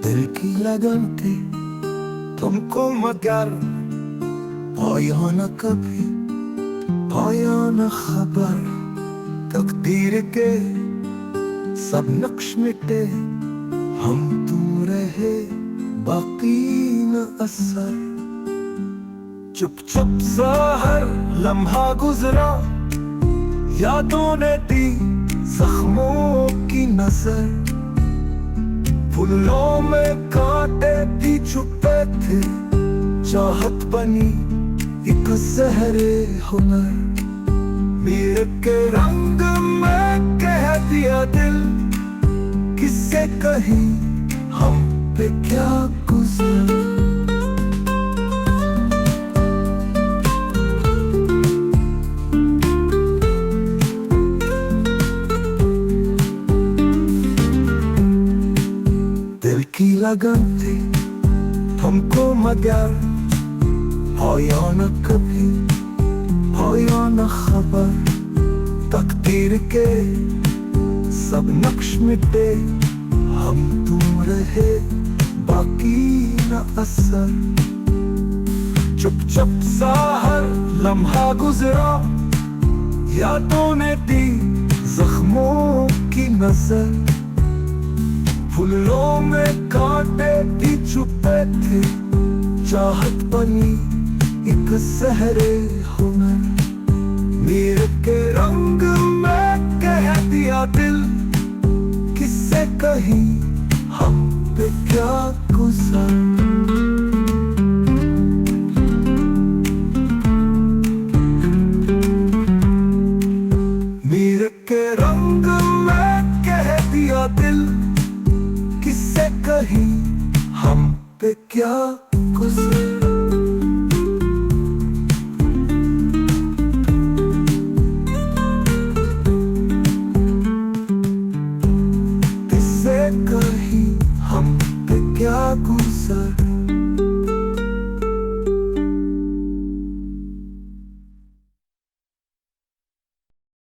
दिल की लगन थी तुमको मगर पाया न कभी, पाया न खबर। तकदीर के सब नक्श मिटे, हम तुम रहे बाकी न असर। चुप चुप सा हर लम्हा गुजरा, यादों ने दी जख्मों की नजर। फूलों में कांटे भी छुपे थे, चाहत बनी एक जहरे हुनर। मीर के रंग में कह दिया दिल, किससे कहीं हम पे क्या गुजर। दिल की लगन थी तुमको मगर पाया न कभी, पाया न खबर। तकदीर के सब नक्श मिटे, हम तुम रहे बाकी न असर। चुप चुप सा हर लम्हा गुजरा, यादों ने दी जख्मों की नजर। फूलों में कांटे भी छुपे थे, चाहत बनी एक सहरे हुनर। मीर के रंग में कह दिया दिल, किससे कहीं हम पे क्या गुजर। मीर के रंग में कह दिया दिल, किससे कहीं हम पे क्या गुजर।